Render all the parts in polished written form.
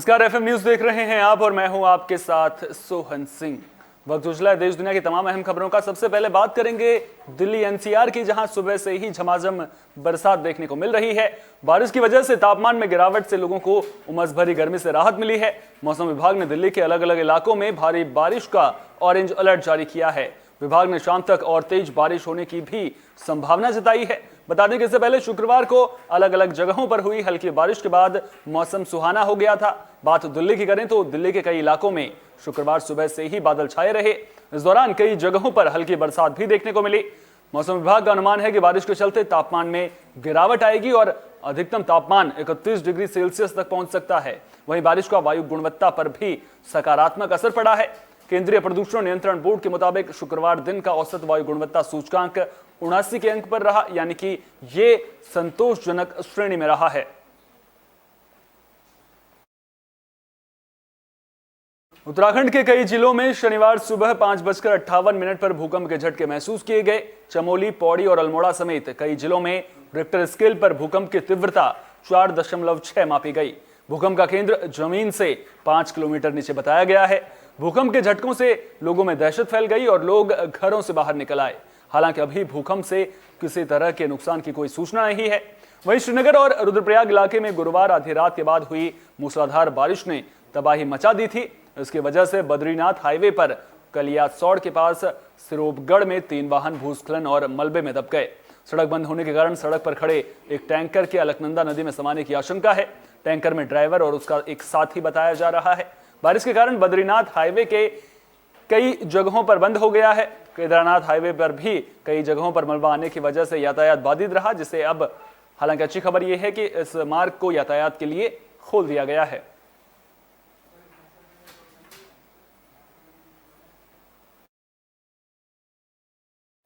नमस्कार, FM news देख रहे हैं आप और मैं हूं आपके साथ सोहन सिंह। वक्त उजला है देश दुनिया की तमाम अहम खबरों का। सबसे पहले बात करेंगे दिल्ली एनसीआर की, जहां सुबह से ही झमाझम बरसात देखने को मिल रही है। बारिश की वजह से तापमान में गिरावट से लोगों को उमस भरी गर्मी से राहत मिली है। मौसम विभाग ने दिल्ली के अलग अलग इलाकों में भारी बारिश का ऑरेंज अलर्ट जारी किया है। विभाग ने शाम तक और तेज बारिश होने की भी संभावना जताई है। बता दें कि इससे पहले शुक्रवार को अलग अलग जगहों पर हुई हल्की बारिश के बाद मौसम सुहाना हो गया था। बात दिल्ली की करें तो दिल्ली के कई इलाकों में शुक्रवार सुबह से ही बादल छाए रहे। इस दौरान कई जगहों पर हल्की बरसात भी देखने को मिली। मौसम विभाग का अनुमान है कि बारिश के चलते तापमान में गिरावट आएगी और अधिकतम तापमान 31 डिग्री सेल्सियस तक पहुंच सकता है। वहीं बारिश का वायु गुणवत्ता पर भी सकारात्मक असर पड़ा है। केंद्रीय प्रदूषण नियंत्रण बोर्ड के मुताबिक शुक्रवार दिन का औसत वायु गुणवत्ता सूचकांक 79 के अंक पर रहा, यानी कि ये संतोषजनक श्रेणी में रहा है। उत्तराखंड के कई जिलों में शनिवार सुबह 5:58 पर भूकंप के झटके महसूस किए गए। चमोली, पौड़ी और अल्मोड़ा समेत कई जिलों में रिक्टर स्केल पर भूकंप की तीव्रता 4.6 मापी गई। भूकंप का केंद्र जमीन से 5 किलोमीटर नीचे बताया गया है। भूकंप के झटकों से लोगों में दहशत फैल गई और लोग घरों से बाहर निकल आए। हालांकि अभी भूकंप से किसी तरह के नुकसान की कोई सूचना नहीं है। वहीं श्रीनगर और रुद्रप्रयाग इलाके में गुरुवार आधी रात के बाद हुई मूसलाधार बारिश ने तबाही मचा दी थी। इसकी वजह से बद्रीनाथ हाईवे पर कलियासौड़ के पास सिरोपगढ़ में 3 वाहन भूस्खलन और मलबे में दब गए। सड़क बंद होने के कारण सड़क पर खड़े एक टैंकर के अलकनंदा नदी में समाने की आशंका है। टैंकर में ड्राइवर और उसका एक साथी बताया जा रहा है। बारिश के कारण बद्रीनाथ हाईवे के कई जगहों पर बंद हो गया है। केदारनाथ हाईवे पर भी कई जगहों पर मलबा आने की वजह से यातायात बाधित रहा, जिसे अब हालांकि अच्छी खबर यह है कि इस मार्ग को यातायात के लिए खोल दिया गया है।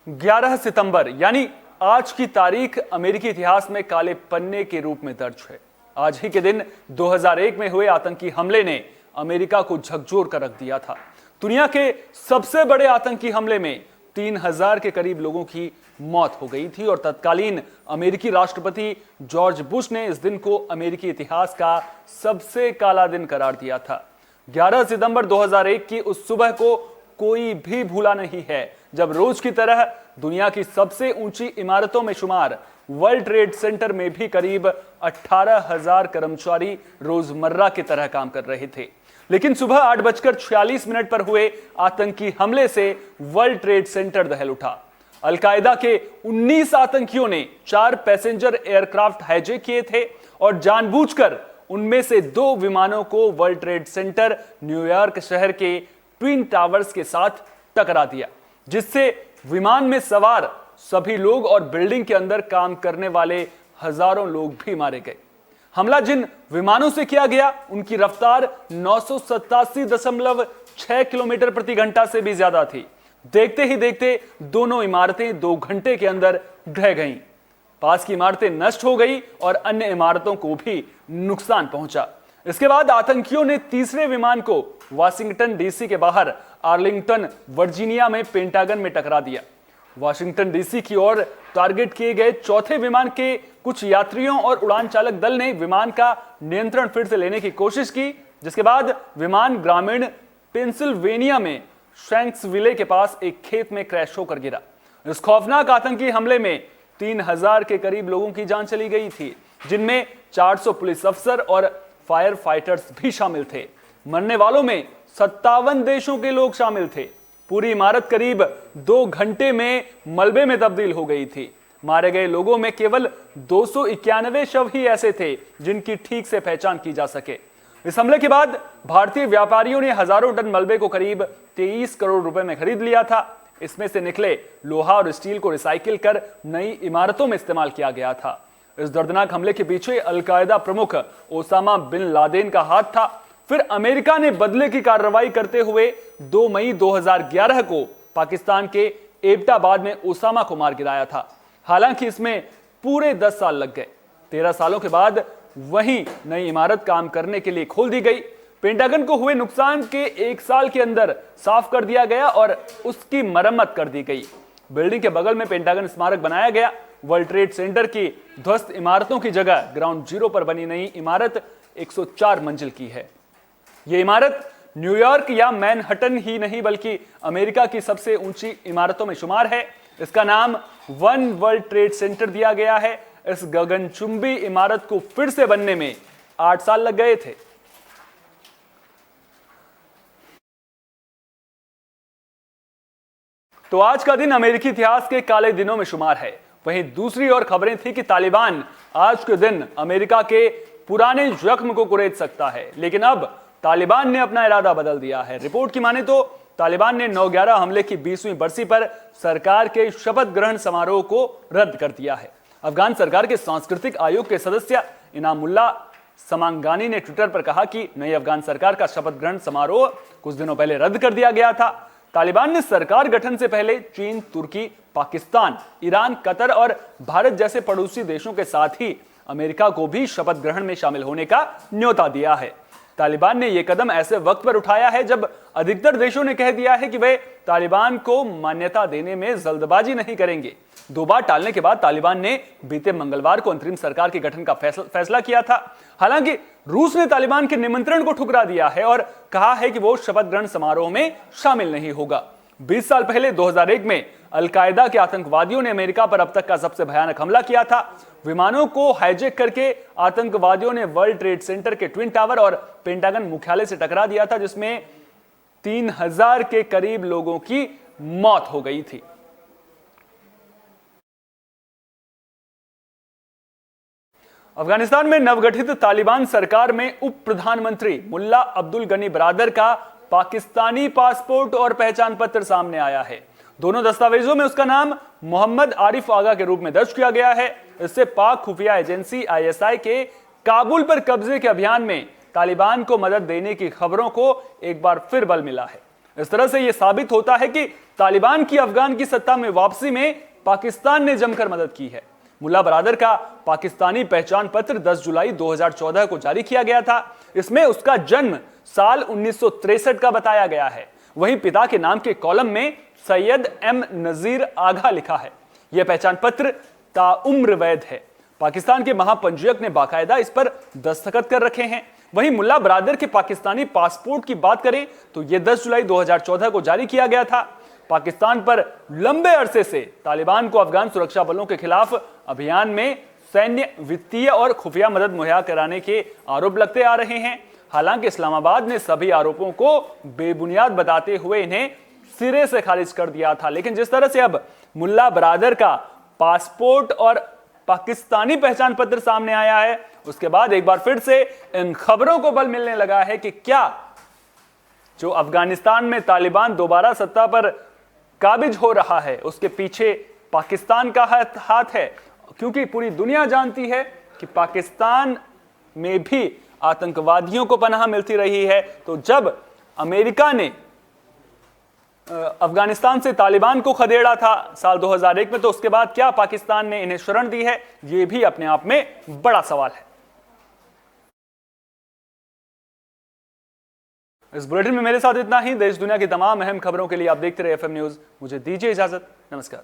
ग्यारह सितंबर यानी आज की तारीख अमेरिकी इतिहास में काले पन्ने के रूप में दर्ज है। आज ही के दिन 2001 में हुए आतंकी हमले ने अमेरिका को झकझोर कर रख दिया था। दुनिया के सबसे बड़े आतंकी हमले में 3000 के करीब लोगों की मौत हो गई थी और तत्कालीन अमेरिकी राष्ट्रपति जॉर्ज बुश ने इस दिन को अमेरिकी इतिहास का सबसे काला दिन करार दिया था। 11 सितंबर 2001 की उस सुबह को कोई भी भूला नहीं है, जब रोज की तरह दुनिया की सबसे ऊंची इमारतों में शुमार वर्ल्ड ट्रेड सेंटर में भी करीब 18,000 कर्मचारी रोजमर्रा की तरह काम कर रहे थे। लेकिन सुबह 8:46 पर हुए आतंकी हमले से वर्ल्ड ट्रेड सेंटर दहल उठा। अलकायदा के 19 आतंकियों ने 4 पैसेंजर एयरक्राफ्ट हाईजैक किए थे और जानबूझकर उनमें से 2 विमानों को वर्ल्ड ट्रेड सेंटर न्यूयॉर्क शहर के ट्विन टावर्स के साथ टकरा दिया, जिससे विमान में सवार सभी लोग और बिल्डिंग के अंदर काम करने वाले हजारों लोग भी मारे गए। हमला जिन विमानों से किया गया उनकी रफ्तार 987.6 किलोमीटर प्रति घंटा से भी ज्यादा थी। देखते ही देखते दोनों इमारतें 2 घंटे के अंदर ढह गईं। पास की इमारतें नष्ट हो गई और अन्य इमारतों को भी नुकसान पहुंचा। इसके बाद आतंकियों ने तीसरे विमान को वाशिंगटन डीसी के बाहर आर्लिंगटन वर्जीनिया में पेंटागन में टकरा दिया। वाशिंगटन डीसी की ओर टारगेट किए गए चौथे विमान के कुछ यात्रियों और उड़ान चालक दल ने विमान का नियंत्रण फिर से लेने की कोशिश की, जिसके बाद विमान ग्रामीण पेंसिल्वेनिया में शैंक्सविले के पास एक खेत में क्रैश होकर गिरा। इस खौफनाक आतंकी हमले में 3000 के करीब लोगों की जान चली गई थी, जिनमें 400 पुलिस अफसर और फायर फाइटर्स भी शामिल थे। मरने वालों में 57 देशों के लोग शामिल थे। पूरी इमारत करीब 2 घंटे में मलबे में तब्दील हो गई थी। मारे गए लोगों में केवल 291 शव ही ऐसे थे जिनकी ठीक से पहचान की जा सके। इस हमले के बाद भारतीय व्यापारियों ने हजारों टन मलबे को करीब 23 करोड़ रुपए में खरीद लिया था। इसमें से निकले लोहा और स्टील को रिसाइकिल कर नई इमारतों में इस्तेमाल किया गया था। इस दर्दनाक हमले के पीछे अलकायदा प्रमुख ओसामा बिन लादेन का हाथ था। फिर अमेरिका ने बदले की कार्रवाई करते हुए 2 मई 2011 को पाकिस्तान के एबटाबाद में ओसामा को मार गिराया था। हालांकि इसमें पूरे 10 साल लग गए। 13 सालों के बाद वहीं नई इमारत काम करने के लिए खोल दी गई। पेंटागन को हुए नुकसान के 1 साल के अंदर साफ कर दिया गया और उसकी मरम्मत कर दी गई। बिल्डिंग के बगल में पेंटागन स्मारक बनाया गया। वर्ल्ड ट्रेड सेंटर की ध्वस्त इमारतों की जगह ग्राउंड जीरो पर बनी नई इमारत 104 मंजिल की है। यह इमारत न्यूयॉर्क या मैनहट्टन ही नहीं बल्कि अमेरिका की सबसे ऊंची इमारतों में शुमार है। इसका नाम वन वर्ल्ड ट्रेड सेंटर दिया गया है। इस गगनचुंबी इमारत को फिर से बनने में 8 साल लग गए थे। तो आज का दिन अमेरिकी इतिहास के काले दिनों में शुमार है। वहीं दूसरी ओर खबरें थी कि तालिबान आज के दिन अमेरिका के पुराने जख्म को कुरेद सकता है, लेकिन अब तालिबान ने अपना इरादा बदल दिया है। रिपोर्ट की माने तो तालिबान ने 9/11 हमले की 20वीं बरसी पर सरकार के शपथ ग्रहण समारोह को रद्द कर दिया है। अफगान सरकार के सांस्कृतिक आयोग के सदस्य इनामुल्लाह समांगानी ने ट्विटर पर कहा कि नई अफगान सरकार का शपथ ग्रहण समारोह कुछ दिनों पहले रद्द कर दिया गया था। तालिबान ने सरकार गठन से पहले चीन, तुर्की, पाकिस्तान, ईरान, कतर और भारत जैसे पड़ोसी देशों के साथ ही अमेरिका को भी शपथ ग्रहण में शामिल होने का न्योता दिया है। तालिबान ने यह कदम ऐसे वक्त पर उठाया है जब अधिकतर देशों ने कह दिया है कि वे तालिबान को मान्यता देने में जल्दबाजी नहीं करेंगे। 2 बार टालने के बाद तालिबान ने बीते मंगलवार को अंतरिम सरकार के गठन का फैसला किया था। हालांकि रूस ने तालिबान के निमंत्रण को ठुकरा दिया है और कहा है कि वो शपथ ग्रहण समारोह में शामिल नहीं होगा। 20 साल पहले 2001 में अलकायदा के आतंकवादियों ने अमेरिका पर अब तक का सबसे भयानक हमला किया था। विमानों को हाईजैक करके आतंकवादियों ने वर्ल्ड ट्रेड सेंटर के ट्विन टावर और पेंटागन मुख्यालय से टकरा दिया था, जिसमें 3000 के करीब लोगों की मौत हो गई थी। अफगानिस्तान में नवगठित तालिबान सरकार में उप प्रधानमंत्री मुल्ला अब्दुल गनी बरादर का पाकिस्तानी पासपोर्ट और पहचान पत्र सामने आया है। दोनों दस्तावेजों में उसका नाम मोहम्मद आरिफ आगा के रूप में दर्ज किया गया है। इससे पाक खुफिया एजेंसी ISI के काबुल पर कब्जे के अभियान में तालिबान को मदद देने की खबरों को एक बार फिर बल मिला है। इस तरह से यह साबित होता है कि तालिबान की अफगान की सत्ता में वापसी में पाकिस्तान ने जमकर मदद की है। मुल्ला बरादर का पाकिस्तानी पहचान पत्र 10 जुलाई 2014 को जारी किया गया था। इसमें उसका जन्म साल 1963 का बताया गया है। वहीं पिता के नाम के कॉलम में सैयद M नजीर आगा लिखा है। यह पहचान पत्र ताउम्र वैध है। पाकिस्तान के महापंजीयक ने बाकायदा इस पर दस्तखत कर रखे हैं। वहीं मुल्ला बरादर के पाकिस्तानी पासपोर्ट की बात करें तो यह 10 जुलाई 2014 को जारी किया गया था। पाकिस्तान पर लंबे अरसे से तालिबान को अफगान सुरक्षा बलों के खिलाफ अभियान में सैन्य, वित्तीय और खुफिया मदद मुहैया कराने के आरोप लगते आ रहे हैं। हालांकि इस्लामाबाद ने सभी आरोपों को बेबुनियाद बताते हुए इन्हें सिरे से खारिज कर दिया था। लेकिन जिस तरह से अब मुल्ला बरादर का पासपोर्ट और पाकिस्तानी पहचान पत्र सामने आया है, उसके बाद एक बार फिर से इन खबरों को बल मिलने लगा है कि क्या जो अफगानिस्तान में तालिबान दोबारा सत्ता पर काबिज हो रहा है उसके पीछे पाकिस्तान का हाथ है। क्योंकि पूरी दुनिया जानती है कि पाकिस्तान में भी आतंकवादियों को पनाह मिलती रही है। तो जब अमेरिका ने अफगानिस्तान से तालिबान को खदेड़ा था साल 2001 में, तो उसके बाद क्या पाकिस्तान ने इन्हें शरण दी है, यह भी अपने आप में बड़ा सवाल है। इस बुलेटिन में मेरे साथ इतना ही। देश दुनिया की तमाम अहम खबरों के लिए आप देखते रहे FM न्यूज। मुझे दीजिए इजाजत। नमस्कार।